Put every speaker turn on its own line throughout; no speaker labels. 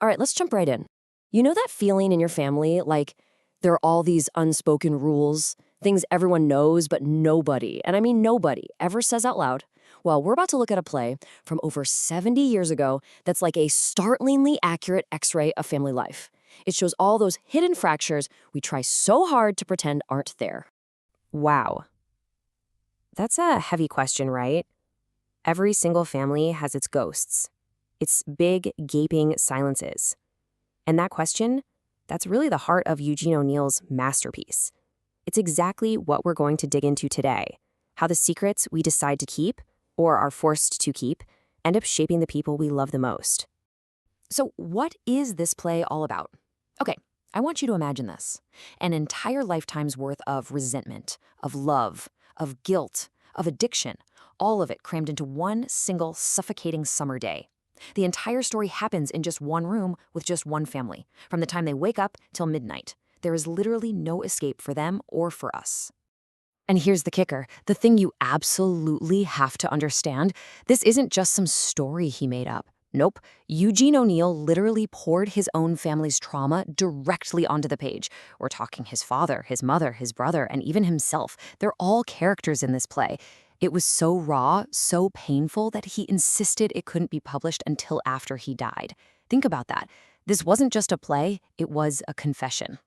All right, let's jump right in. You know that feeling in your family, like there are all these unspoken rules, things everyone knows, but nobody, and I mean nobody, ever says out loud? Well, we're about to look at a play from over 70 years ago that's like a startlingly accurate x-ray of family life. It shows all those hidden fractures we try so hard to pretend aren't there.
Wow. That's a heavy question, right? Every single family has its ghosts, its big, gaping silences. And that question, that's really the heart of Eugene O'Neill's masterpiece. It's exactly what we're going to dig into today, how the secrets we decide to keep, or are forced to keep, end up shaping the people we love the most.
So, what is this play all about? Okay, I want you to imagine this: an entire lifetime's worth of resentment, of love, of guilt, of addiction, all of it crammed into one single suffocating summer day. The entire story happens in just one room with just one family, from the time they wake up till midnight. There is literally no escape for them or for us. And here's the kicker, the thing you absolutely have to understand: this isn't just some story he made up. Nope, Eugene O'Neill literally poured his own family's trauma directly onto the page. We're talking his father, his mother, his brother, and even himself. They're all characters in this play. It was so raw, so painful that he insisted it couldn't be published until after he died. Think about that. This wasn't just a play, it was a confession.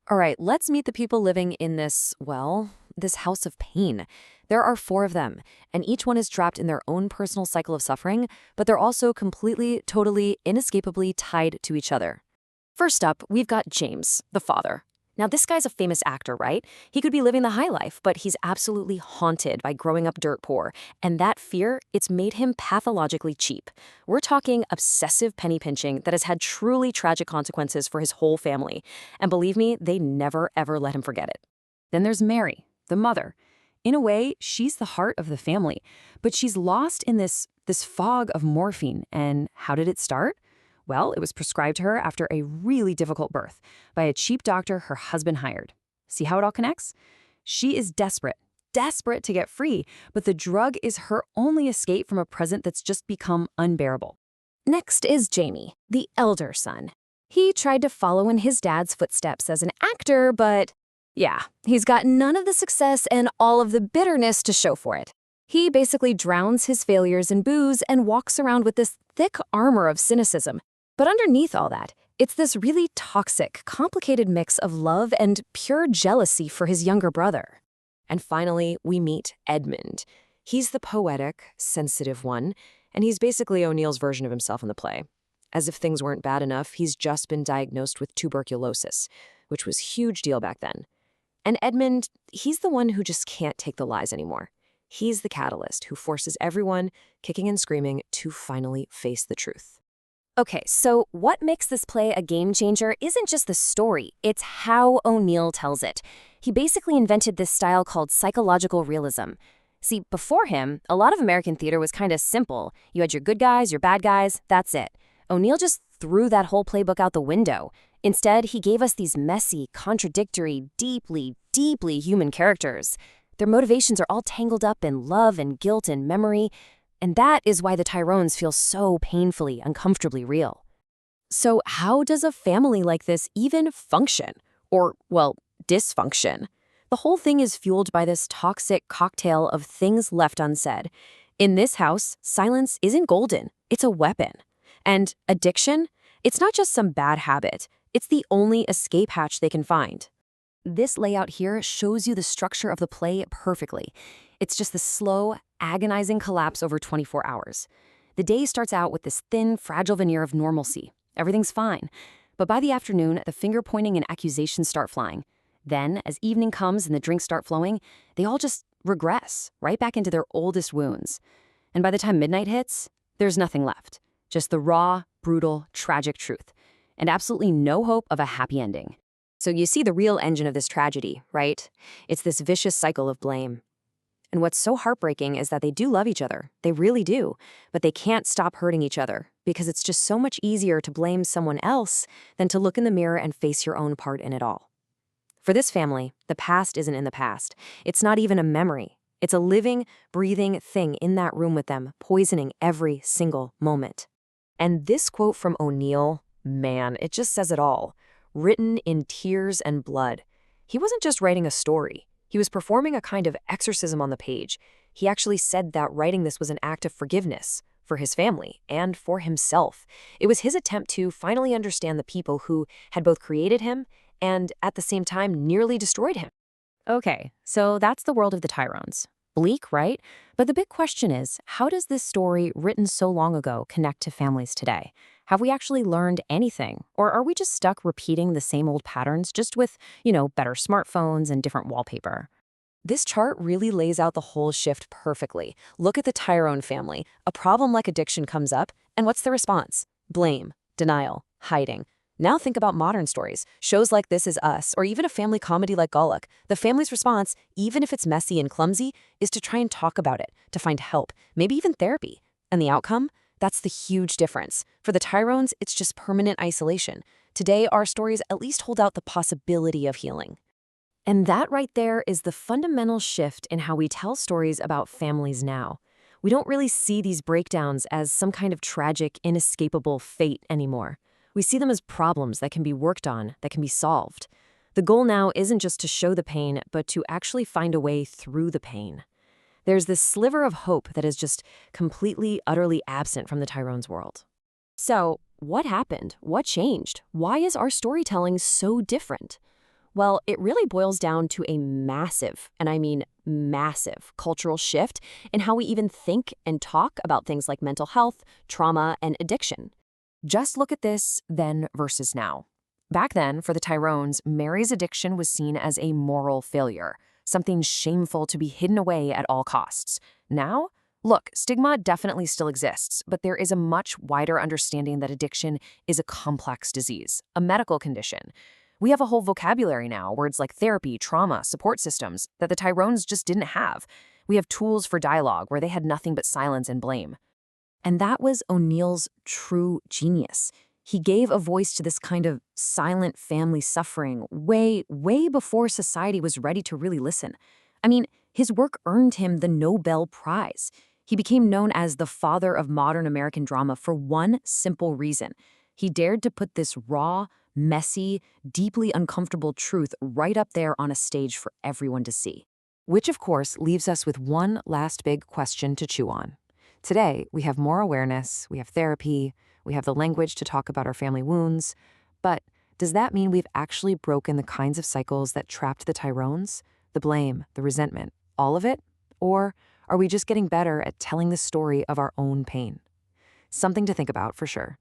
All right, let's meet the people living in this, well, this house of pain. There are 4 of them, and each one is trapped in their own personal cycle of suffering, but they're also completely, totally, inescapably tied to each other. First up, we've got James, the father. Now, this guy's a famous actor, right? He could be living the high life, but he's absolutely haunted by growing up dirt poor. And that fear, it's made him pathologically cheap. We're talking obsessive penny pinching that has had truly tragic consequences for his whole family. And believe me, they never, ever let him forget it. Then there's Mary, the mother. In a way, she's the heart of the family, but she's lost in this fog of morphine. And how did it start? Well, it was prescribed to her after a really difficult birth by a cheap doctor her husband hired. See how it all connects? She is desperate to get free, but the drug is her only escape from a present that's just become unbearable. Next is Jamie, the elder son. He tried to follow in his dad's footsteps as an actor, but yeah, he's got none of the success and all of the bitterness to show for it. He basically drowns his failures in booze and walks around with this thick armor of cynicism. But underneath all that, it's this really toxic, complicated mix of love and pure jealousy for his younger brother. And finally, we meet Edmund. He's the poetic, sensitive one, and he's basically O'Neill's version of himself in the play. As if things weren't bad enough, he's just been diagnosed with tuberculosis, which was a huge deal back then. And Edmund, he's the one who just can't take the lies anymore. He's the catalyst who forces everyone, kicking and screaming, to finally face the truth. Okay, so what makes this play a game changer isn't just the story, it's how O'Neill tells it. He basically invented this style called psychological realism. See, before him, a lot of American theater was kind of simple. You had your good guys, your bad guys, that's it. O'Neill just threw that whole playbook out the window. Instead, he gave us these messy, contradictory, deeply, deeply human characters. Their motivations are all tangled up in love and guilt and memory, and that is why the Tyrones feel so painfully, uncomfortably real. So how does a family like this even function? Or, well, dysfunction? The whole thing is fueled by this toxic cocktail of things left unsaid. In this house, silence isn't golden, it's a weapon. And addiction? It's not just some bad habit, it's the only escape hatch they can find. This layout here shows you the structure of the play perfectly. It's just the slow, agonizing collapse over 24 hours. The day starts out with this thin, fragile veneer of normalcy. Everything's fine. But by the afternoon, the finger-pointing and accusations start flying. Then, as evening comes and the drinks start flowing, they all just regress right back into their oldest wounds. And by the time midnight hits, there's nothing left. Just the raw, brutal, tragic truth. And absolutely no hope of a happy ending. So you see the real engine of this tragedy, right? It's this vicious cycle of blame. And what's so heartbreaking is that they do love each other. They really do. But they can't stop hurting each other because it's just so much easier to blame someone else than to look in the mirror and face your own part in it all. For this family, the past isn't in the past. It's not even a memory. It's a living, breathing thing in that room with them, poisoning every single moment. And this quote from O'Neill,
Man, it just says it all. Written in tears and blood. He wasn't just writing a story. He was performing a kind of exorcism on the page. He actually said that writing this was an act of forgiveness for his family and for himself. It was his attempt to finally understand the people who had both created him and, at the same time, nearly destroyed him. Okay, so that's the world of the Tyrones. Bleak, right? But the big question is, how does this story, written so long ago, connect to families today? Have we actually learned anything? Or are we just stuck repeating the same old patterns, just with, better smartphones and different wallpaper? This chart really lays out the whole shift perfectly. Look at the Tyrone family. A problem like addiction comes up, and what's the response? Blame, denial, hiding. Now think about modern stories, shows like This Is Us, or even a family comedy like Gullak. The family's response, even if it's messy and clumsy, is to try and talk about it, to find help, maybe even therapy. And the outcome? That's the huge difference. For the Tyrones, it's just permanent isolation. Today, our stories at least hold out the possibility of healing. And that right there is the fundamental shift in how we tell stories about families now. We don't really see these breakdowns as some kind of tragic, inescapable fate anymore. We see them as problems that can be worked on, that can be solved. The goal now isn't just to show the pain, but to actually find a way through the pain. There's this sliver of hope that is just completely, utterly absent from the Tyrone's world. So, what happened? What changed? Why is our storytelling so different? Well, it really boils down to a massive, and I mean massive, cultural shift in how we even think and talk about things like mental health, trauma, and addiction.
Just look at this then versus now. Back then, for the Tyrones, Mary's addiction was seen as a moral failure, something shameful to be hidden away at all costs. Now, look, stigma definitely still exists, but there is a much wider understanding that addiction is a complex disease, a medical condition. We have a whole vocabulary now, words like therapy, trauma, support systems, that the Tyrones just didn't have. We have tools for dialogue where they had nothing but silence and blame. And that was O'Neill's true genius. He gave a voice to this kind of silent family suffering way, way before society was ready to really listen. I mean, his work earned him the Nobel Prize. He became known as the father of modern American drama for one simple reason. He dared to put this raw, messy, deeply uncomfortable truth right up there on a stage for everyone to see. Which, of course, leaves us with one last big question to chew on. Today, we have more awareness, we have therapy, we have the language to talk about our family wounds, but does that mean we've actually broken the kinds of cycles that trapped the Tyrones? The blame, the resentment, all of it? Or are we just getting better at telling the story of our own pain? Something to think about for sure.